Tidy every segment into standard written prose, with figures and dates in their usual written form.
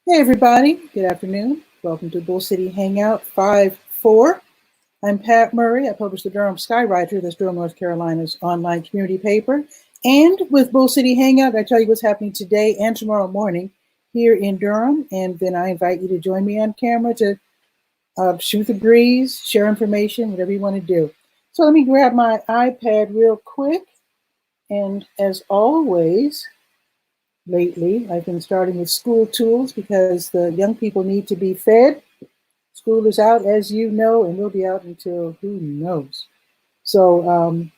Hey everybody, good afternoon. Welcome to Bull City Hangout 5-4. I'm Pat Murray. I publish the 𝗕𝗨𝗟𝗟, that's Durham, North Carolina's online community paper. And with Bull City Hangout, I tell you what's happening today and tomorrow morning here in Durham. And then I invite you to join me on camera to shoot the breeze, share information, whatever you want to do. So let me grab my iPad real quick. And as always, lately, I've been starting with school tools because the young people need to be fed. School is out, as you know, and will be out until who knows. So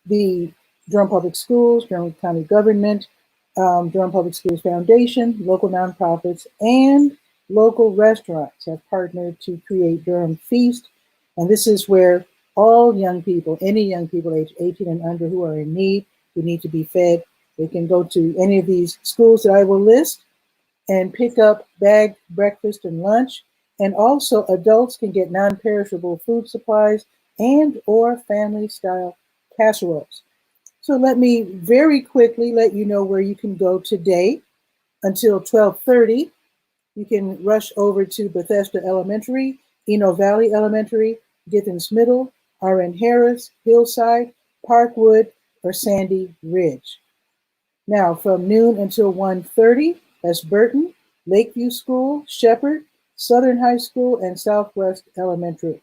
the Durham Public Schools, Durham County Government, Durham Public Schools Foundation, local nonprofits, and local restaurants have partnered to create Durham Feast. And this is where all young people, any young people age 18 and under who are in need, who need to be fed, they can go to any of these schools that I will list and pick up bagged breakfast and lunch. And also adults can get non-perishable food supplies and or family-style casseroles. So let me very quickly let you know where you can go today until 12:30. You can rush over to Bethesda Elementary, Eno Valley Elementary, Githens Middle, R.N. Harris, Hillside, Parkwood, or Sandy Ridge. Now, from noon until 1:30, that's Burton, Lakeview School, Shepherd, Southern High School, and Southwest Elementary.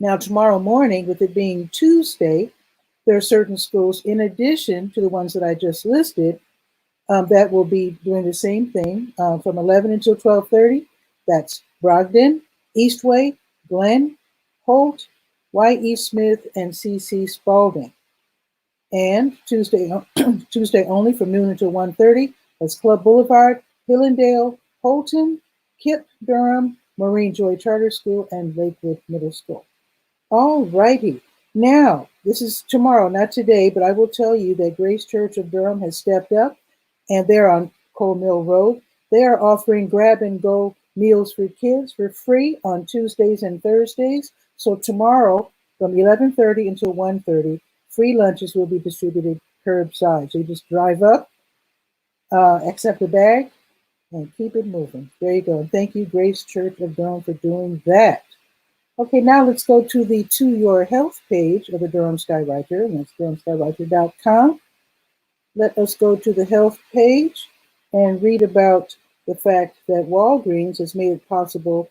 Now, tomorrow morning, with it being Tuesday, there are certain schools, in addition to the ones that I just listed, that will be doing the same thing from 11 until 12:30. That's Brogden, Eastway, Glenn, Holt, Y.E. Smith, and C.C. Spalding. And Tuesday only from noon until 1:30, that's Club Boulevard, Hillendale, Holton, Kip, Durham, Marine Joy Charter School, and Lakewood Middle School. All righty. Now, this is tomorrow, not today, but I will tell you that Grace Church of Durham has stepped up, and they're on Cole Mill Road. They are offering grab-and-go meals for kids for free on Tuesdays and Thursdays. So tomorrow, from 11:30 until 1:30, free lunches will be distributed curbside. So you just drive up, accept the bag, and keep it moving. There you go. And thank you, Grace Church of Durham, for doing that. Okay, now let's go to the To Your Health page of the 𝗕𝗨𝗟𝗟𝗟, and that's 𝗕𝗨𝗟𝗟𝗟.com. Let us go to the health page and read about the fact that Walgreens has made it possible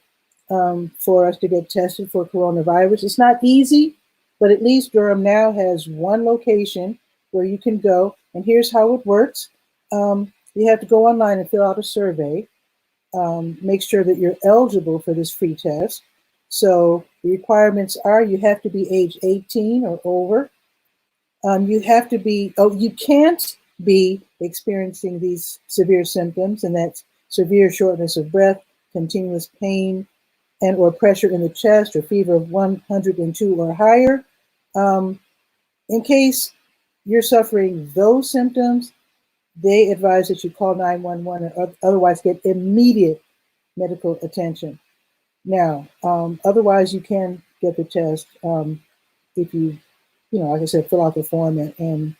for us to get tested for coronavirus. It's not easy, but at least Durham now has one location where you can go. And here's how it works. You have to go online and fill out a survey. Make sure that you're eligible for this free test. So the requirements are you have to be age 18 or over. You have to be, you can't be experiencing these severe symptoms, and that's severe shortness of breath, continuous pain, and or pressure in the chest, or fever of 102 or higher. In case you're suffering those symptoms, they advise that you call 911 or otherwise get immediate medical attention. Now, otherwise you can get the test if you, like I said, fill out the form and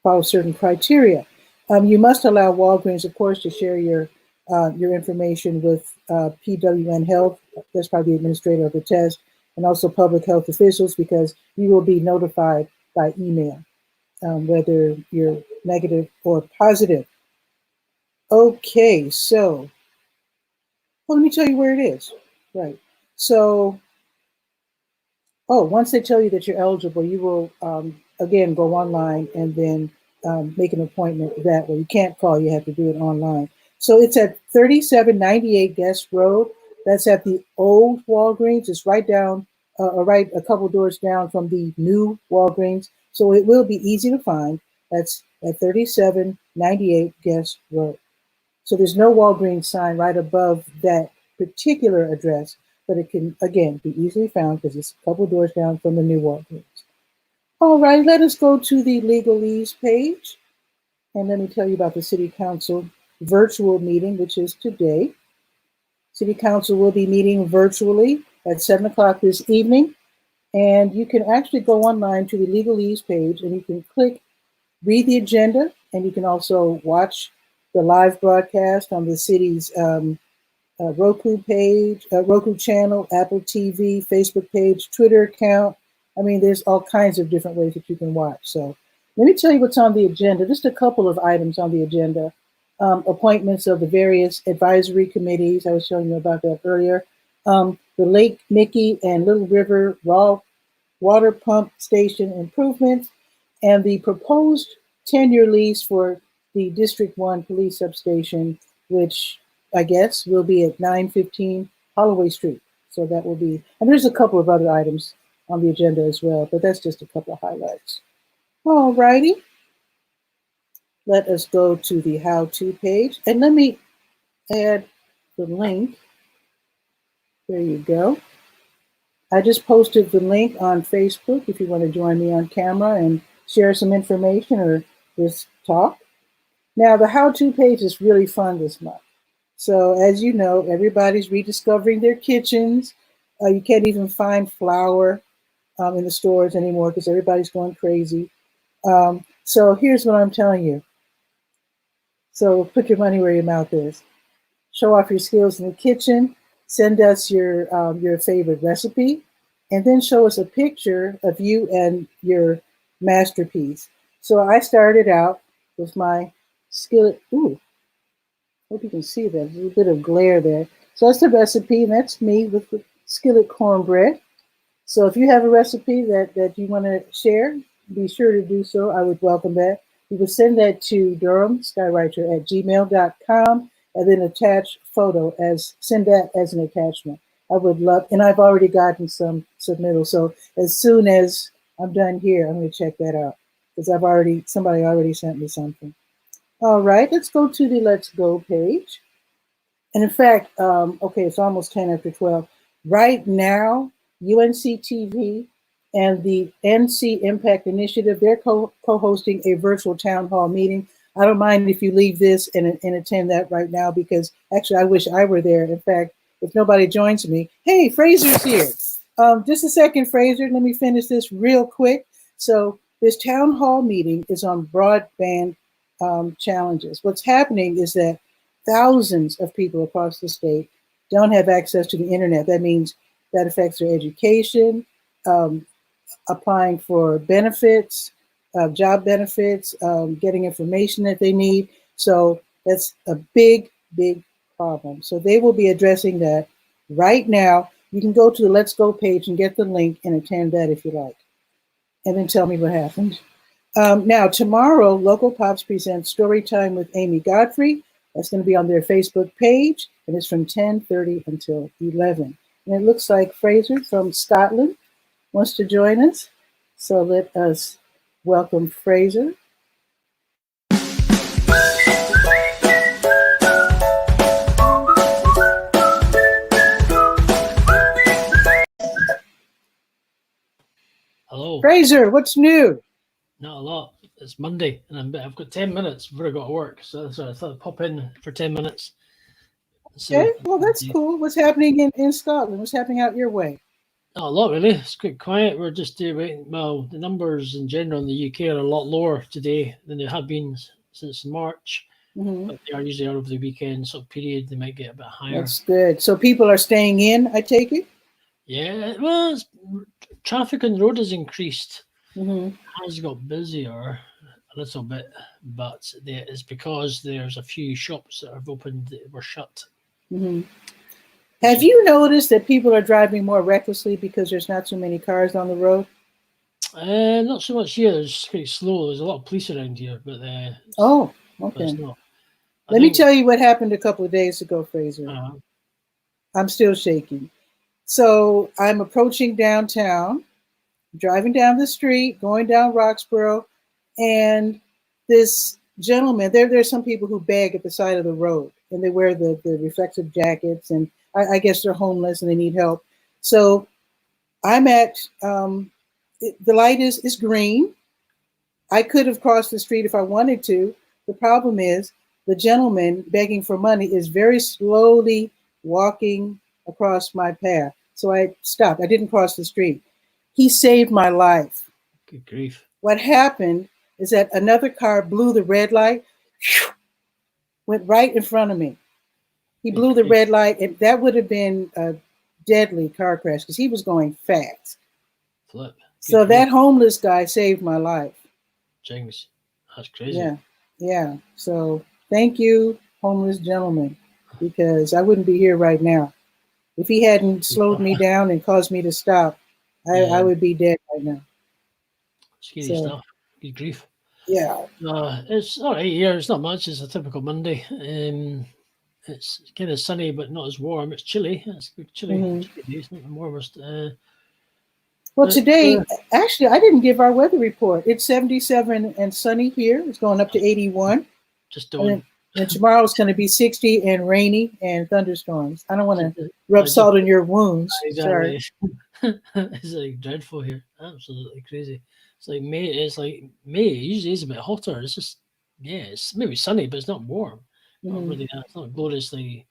follow certain criteria. You must allow Walgreens, of course, to share your information with PWN Health. That's probably the administrator of the test, and also public health officials, because you will be notified by email whether you're negative or positive. Okay, so let me tell you where it is. Right. So, once they tell you that you're eligible, you will again go online and then make an appointment that way. You can't call, you have to do it online. So it's at 3798 Guest Road. That's at the old Walgreens. It's right down, right a couple doors down from the new Walgreens. So it will be easy to find. That's at 3798 Guest Road. So there's no Walgreens sign right above that particular address, but it can, again, be easily found because it's a couple doors down from the new Walgreens. All right, let us go to the legalese page. And let me tell you about the City Council virtual meeting, which is today. City Council will be meeting virtually at 7 o'clock this evening. And you can actually go online to the legalese page and you can click read the agenda, and you can also watch the live broadcast on the city's Roku page, Roku channel, Apple TV, Facebook page, Twitter account. I mean, there's all kinds of different ways that you can watch. So let me tell you what's on the agenda. Just a couple of items on the agenda. Appointments of the various advisory committees. I was showing you about that earlier. The Lake Mickey and Little River Raw Water Pump Station improvements, and the proposed 10-year lease for the District 1 Police Substation, which I guess will be at 915 Holloway Street. So that will be, and there's a couple of other items on the agenda as well, but that's just a couple of highlights. All righty. Let us go to the how-to page, and let me add the link. There you go. I just posted the link on Facebook if you want to join me on camera and share some information or just talk. Now, the how-to page is really fun this month. So as you know, everybody's rediscovering their kitchens. You can't even find flour in the stores anymore because everybody's going crazy. So here's what I'm telling you. So put your money where your mouth is. Show off your skills in the kitchen. Send us your favorite recipe, and then show us a picture of you and your masterpiece. So I started out with my skillet. Ooh, hope you can see that. There's a little bit of glare there. So that's the recipe, and that's me with the skillet cornbread. So if you have a recipe that you want to share, be sure to do so. I would welcome that. You can send that to 𝗕𝗨𝗟𝗟@gmail.com, and then attach photo send that as an attachment. I would love, and I've already gotten some submittals. So as soon as I'm done here, I'm going to check that out because somebody already sent me something. All right, let's go to the Let's Go page. And in fact, okay, it's almost 10 after 12. Right now, UNC TV and the NC Impact Initiative, they're co-hosting a virtual town hall meeting. I don't mind if you leave this and attend that right now, because actually I wish I were there. In fact, if nobody joins me, hey, Fraser's here. Just a second, Fraser, let me finish this real quick. So this town hall meeting is on broadband challenges. What's happening is that thousands of people across the state don't have access to the internet. That means that affects their education, applying for benefits, job benefits, getting information that they need. So that's a big, big problem. So they will be addressing that right now. You can go to the Let's Go page and get the link and attend that if you like. And then tell me what happened. Now, tomorrow, Local Pops presents Story Time with Amy Godfrey. That's going to be on their Facebook page, and it's from 10:30 until 11. And it looks like Fraser from Scotland wants to join us. So let us welcome Fraser. Hello. Fraser, what's new? Not a lot. It's Monday, and I've got 10 minutes before I got to work. So I thought I'd pop in for 10 minutes. So, okay, well, that's cool. What's happening in Scotland? What's happening out your way? Not a lot, really. It's quite quiet. We're just waiting. Well, the numbers in general in the UK are a lot lower today than they have been since March. Mm-hmm. But they are usually over the weekend sort of period. They might get a bit higher. That's good. So people are staying in, I take it? Yeah, well, traffic on the road has increased. Mm-hmm. It has got busier a little bit, but it's because there's a few shops that have opened that were shut. Mm-hmm. Have you noticed that people are driving more recklessly because there's not so many cars on the road? Not so much here. It's pretty slow. There's a lot of police around here, but oh, okay. Let me tell you what happened a couple of days ago, Fraser. I'm still shaking. So I'm approaching downtown, driving down the street, going down Roxborough, and this gentleman, there's some people who beg at the side of the road, and they wear the reflective jackets, and I guess they're homeless and they need help. So I'm at, the light is green. I could have crossed the street if I wanted to. The problem is the gentleman begging for money is very slowly walking across my path. So I stopped. I didn't cross the street. He saved my life. Good grief. What happened is that another car blew the red light, went right in front of me. He Good blew the grief. red light, and that would have been a deadly car crash because he was going fast. Flip. Good So grief. that homeless guy saved my life. Jings. That's crazy. Yeah, yeah. So thank you, homeless gentleman, because I wouldn't be here right now. If he hadn't slowed me down and caused me to stop, Yeah. I would be dead right now. Scary So, stuff. Good grief. yeah. It's all right here. It's not much. It's a typical Monday. It's kind of sunny, but not as warm. It's chilly. It's good chilly. Mhm. Chilly day. It's not the warmest. Well, But, today, actually, I didn't give our weather report. It's 77 and sunny here. It's going up to 81. just And don't. then tomorrow it's going to be 60 and rainy and thunderstorms. I don't want to rub just- salt in your wounds. Sorry. Exactly. It's like dreadful here. Absolutely crazy. It's like May. It's like May. It usually is a bit hotter. It's just it's maybe sunny, but it's not warm. Not Mhm. really. It's not gloriously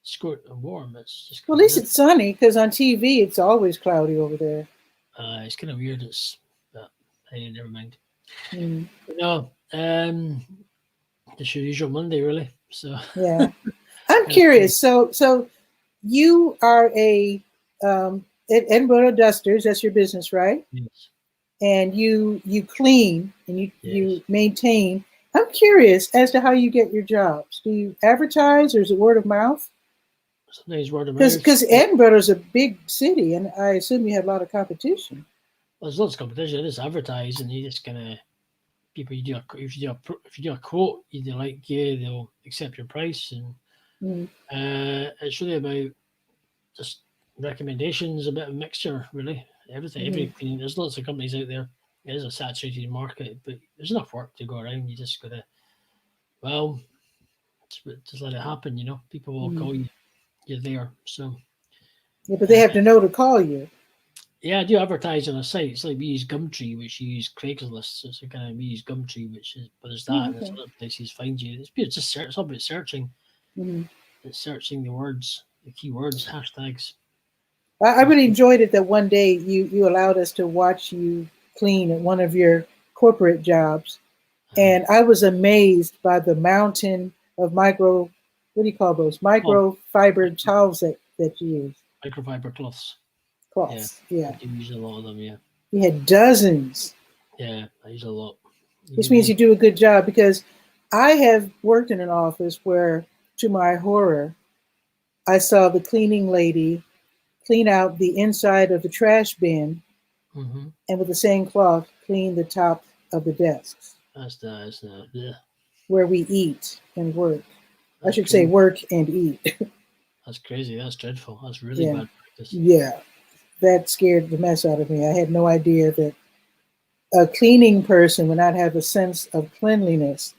squirt and warm. It's just. Well, at least it's sunny because on TV it's always cloudy over there. It's kind of weird. But hey, never mind. Mm. But no, it's your usual Monday, really. So Yeah, I'm curious. So you are a at Edinburgh Dusters. That's your business, right? yes. And you clean and you Yes. maintain. I'm curious as to how you get your jobs. Do you advertise or is it word of mouth? Sometimes word of mouth. Because Edinburgh is a big city, and I assume you have a lot of competition. Well, there's lots of competition. It's advertised, and you just kind of people. If you do a quote, you like they'll accept your price, and Mm. it's really about just recommendations, a bit of mixture, really. Everything, every cleaning. There's lots of companies out there. It is a saturated market, but there's enough work to go around. You just gotta, well, just let it happen. People will call you. You're there. So Yeah, but they have to know to call you. yeah, I do advertise on a site. It's like we use Gumtree, which you use Craigslist. So it's kind of we use Gumtree, but there's that, and there's other places find you. It's just it's all about searching. Mm-hmm. It's searching the words, the keywords, hashtags. I really enjoyed it that one day you allowed us to watch you clean at one of your corporate jobs. And I was amazed by the mountain of what do you call those? Microfiber towels that you use. Microfiber cloths. Cloths. Yeah. I do use a lot of them, yeah. You had dozens. Yeah, I use a lot. Which means you do a good job because I have worked in an office where, to my horror, I saw the cleaning lady clean out the inside of the trash bin and with the same cloth clean the top of the desks. That's yeah. Where we eat and work. I should say work and eat. That's crazy. That's dreadful. That's really bad practice. Yeah. That scared the mess out of me. I had no idea that a cleaning person would not have a sense of cleanliness.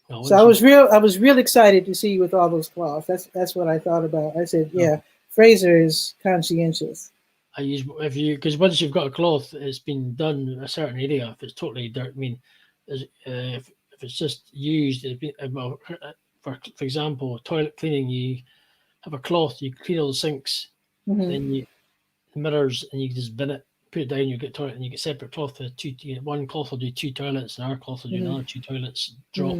So I was real excited to see you with all those cloths. That's what I thought about. I said, yeah, Fraser is conscientious. I use because once you've got a cloth, it's been done in a certain area. If it's totally dirt, I mean, if it's just used, for example, toilet cleaning, you have a cloth, you clean all the sinks, then the mirrors, and you just bin it, put it down. You get toilet, and you get separate cloth for one cloth will do 2 toilets, and our cloth will do another 2 toilets. Drop.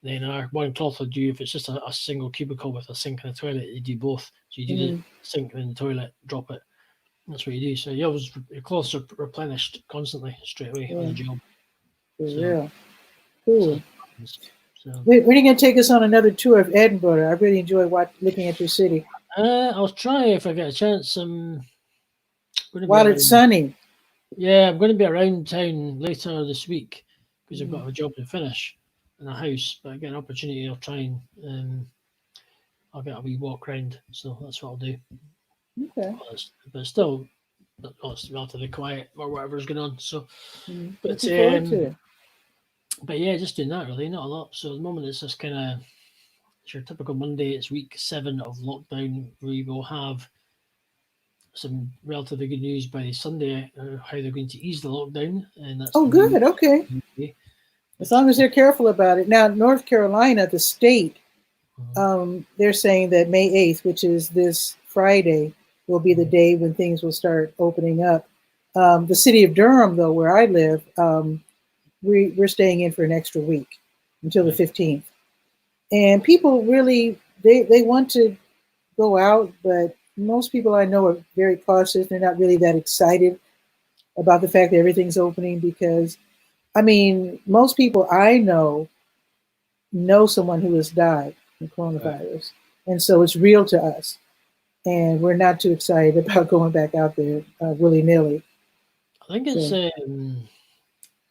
Then our one cloth will do if it's just a single cubicle with a sink and a toilet. You do both. So you do the sink and then the toilet, drop it. That's what you do. So your clothes are replenished constantly, straight away on the job. Yeah, cool. So, when are you going to take us on another tour of Edinburgh? I really enjoy looking at your city. I'll try if I get a chance. While it's sunny. Yeah, I'm going to be around town later this week because I've got a job to finish in a house. But I get an opportunity, I'll try and I'll get a wee walk around. So that's what I'll do. Okay. But still, it's relatively quiet or whatever's going on. So, but yeah, just doing that really, not a lot. So at the moment, it's just kind of it's your typical Monday. It's week 7 of lockdown. We will have some relatively good news by Sunday how they're going to ease the lockdown, and that's good. Okay. As long as they're careful about it. Now, North Carolina, the state, they're saying that May 8th, which is this Friday, will be the day when things will start opening up. The city of Durham, though, where I live, we're staying in for an extra week until the 15th. And people really, they want to go out, but most people I know are very cautious. They're not really that excited about the fact that everything's opening because, I mean, most people I know someone who has died from coronavirus. And so it's real to us. And we're not too excited about going back out there willy-nilly. I think it's, So, I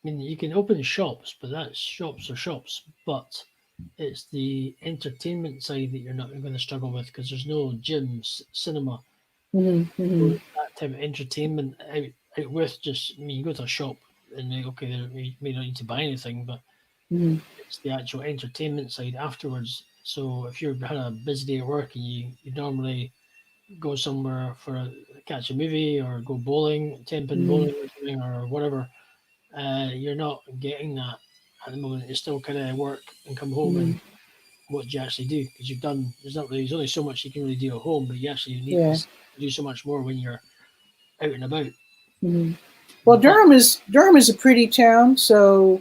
mean, you can open shops, but that's shops are shops. But it's the entertainment side that you're not going to struggle with because there's no gyms, cinema, that type of entertainment out with just, I mean, you go to a shop and okay, you may not need to buy anything, but it's the actual entertainment side afterwards. So if you're had a busy day at work and you normally go somewhere for catch a movie or go bowling, 10-pin bowling or something or whatever, you're not getting that at the moment. You still kind of work and come home and what do you actually do? Because you've done, there's only so much you can really do at home, but you actually need to do so much more when you're out and about. Well, Durham is a pretty town, so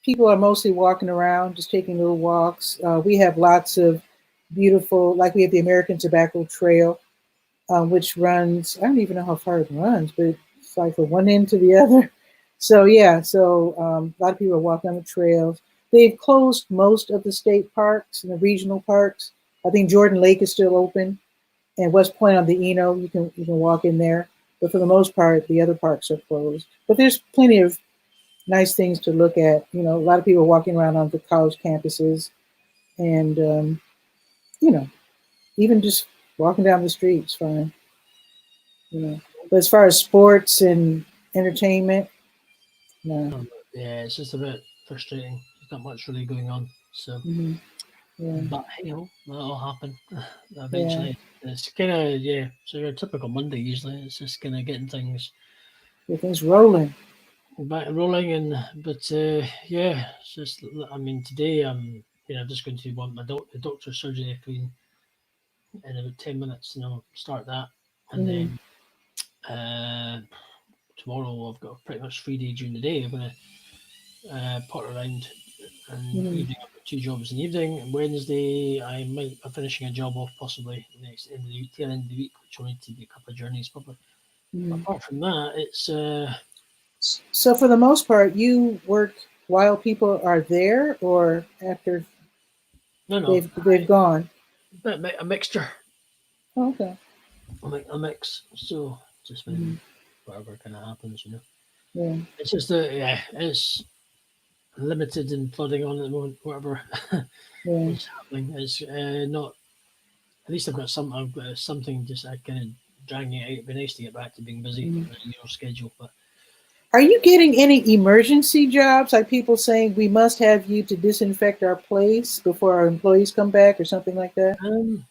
people are mostly walking around, just taking little walks. We have lots of beautiful, like we have the American Tobacco Trail, which runs, I don't even know how far it runs, but it's like from one end to the other. So yeah, so a lot of people are walking on the trails. They've closed most of the state parks and the regional parks. I think Jordan Lake is still open, and West Point on the Eno, you can walk in there. But for the most part, the other parks are closed. But there's plenty of nice things to look at. You know, a lot of people are walking around on the college campuses, and even just walking down the street's fine. But as far as sports and entertainment, no. Yeah, it's just a bit frustrating. There's not much really going on. So, but hey, that'll happen eventually. It's kind of So your typical Monday usually. It's just kind of getting things rolling. Back rolling, but it's just. I mean, today I'm just going to want the doctor's surgery clean in about 10 minutes, and I'll start that, and then tomorrow I've got a pretty much free day during the day. I'm going to pot around, and evening I've got 2 jobs in the evening. And Wednesday I might be finishing a job off possibly next end of the tail end of the week, which will need to be a couple of journeys probably. But apart from that, it's. So for the most part, you work while people are there, or after they've gone. A mixture. Oh, okay. A mix. So just whatever kind of happens, Yeah. It's just it's limited and flooding on at the moment. Whatever is happening, it's not. At least I've got something just kind of dragging it out. It'd be nice to get back to being busy on a usual schedule, but. Are you getting any emergency jobs, like people saying we must have you to disinfect our place before our employees come back or something like that?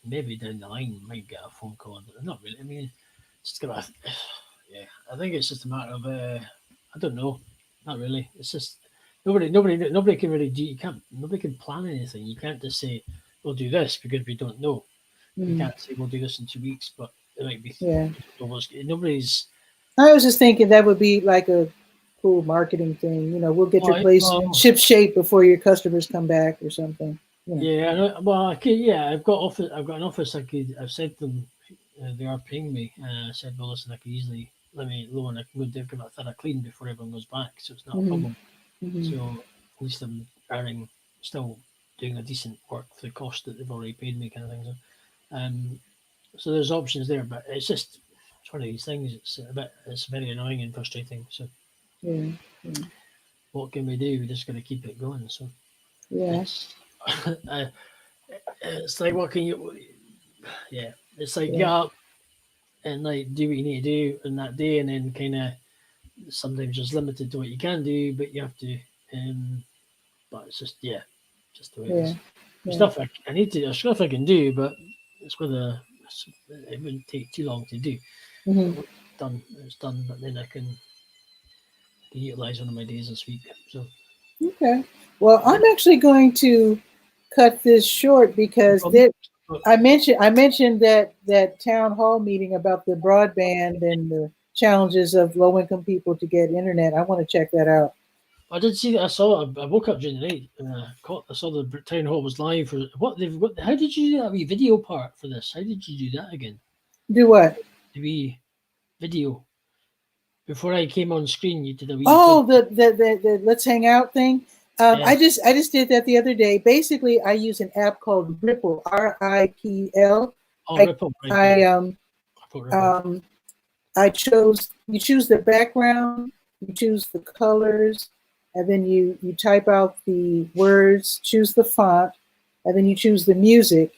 Maybe down the line you might get a phone call, but not really. I mean, it's gonna, I think it's just a matter of, I don't know, not really. It's just nobody can really do. Nobody can plan anything. You can't just say we'll do this because we don't know. You can't say we'll do this in 2 weeks, but it might be. Nobody's. I was just thinking that would be like a cool marketing thing. We'll get your place ship shape before your customers come back or something. Yeah, well, I've got an office. I've said to them, they are paying me. I said, well, listen, I could easily let me loan. I can go give a thorough clean before everyone goes back, so it's not a problem. So at least I'm earning, still doing a decent work for the cost that they've already paid me, kind of thing. So there's options there, but it's just. It's one of these things. It's very annoying and frustrating. So, what can we do? We just got to keep it going. So, it's like what can you? Yeah, it's like get up and like do what you need to do in that day, and then kind of sometimes just limited to what you can do, but you have to. But it's just just the way it is. Stuff I need to. There's stuff I can do, but it's whether it wouldn't take too long to do. It's done, but then I can utilize one of my days this week. So okay. Well, I'm actually going to cut this short because I mentioned that town hall meeting about the broadband and the challenges of low-income people to get internet. I want to check that out. I did see that. I woke up during the night and I saw the town hall was live for what they've got. How did you do that wee video part for this? How did you do that again? Do what? The wee video. Before I came on screen, you did a wee. Oh, the Let's Hang Out thing. Yes. I just did that the other day. Basically, I use an app called Ripple, RIPL. Oh, Ripple. Right. You choose the background, you choose the colors, and then you type out the words, choose the font, and then you choose the music,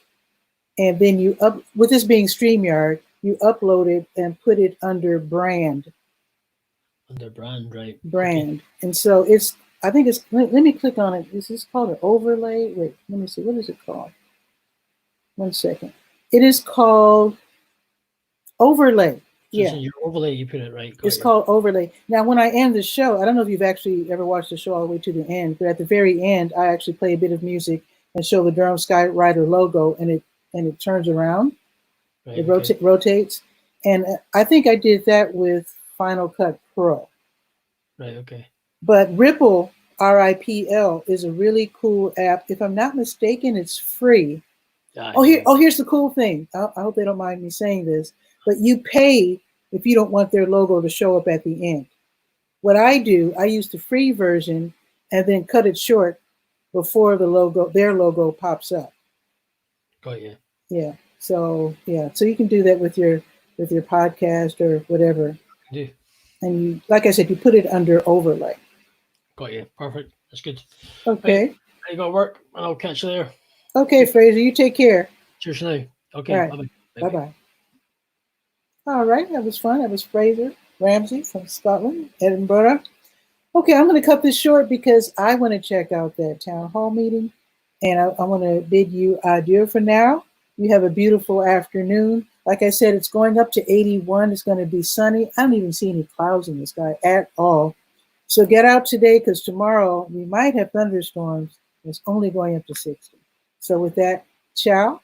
and then with this being StreamYard, you upload it and put it under brand. Under brand, right? Brand. Okay. And so I think it's, let me click on it. Is this called an overlay? Wait, let me see. What is it called? 1 second. It is called overlay. Yeah. So your overlay, you put it right. It's called overlay. Now, when I end the show, I don't know if you've actually ever watched the show all the way to the end, but at the very end, I actually play a bit of music and show the Durham Skywriter logo, and it turns around. Right, it rotates. And I think I did that with Final Cut Pro. Right, okay. But Ripple, RIPL, is a really cool app. If I'm not mistaken, it's free. Here's the cool thing. I hope they don't mind me saying this, but you pay if you don't want their logo to show up at the end. What I do, I use the free version and then cut it short before their logo pops up. Got you. Yeah. So you can do that with your podcast or whatever. Yeah. And you, like I said, you put it under overlay. Got you. Perfect. That's good. Okay. Right. I got work, and I'll catch you there. Okay, Fraser. You take care. Cheers now. Okay. All right. Bye-bye. Bye-bye. All right. That was fun. That was Fraser Ramsey from Scotland, Edinburgh. Okay, I'm going to cut this short because I want to check out that town hall meeting, and I want to bid you adieu for now. You have a beautiful afternoon. Like I said, it's going up to 81. It's going to be sunny. I don't even see any clouds in the sky at all. So get out today, because tomorrow we might have thunderstorms. It's only going up to 60. So with that, ciao.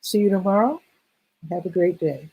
See you tomorrow. Have a great day.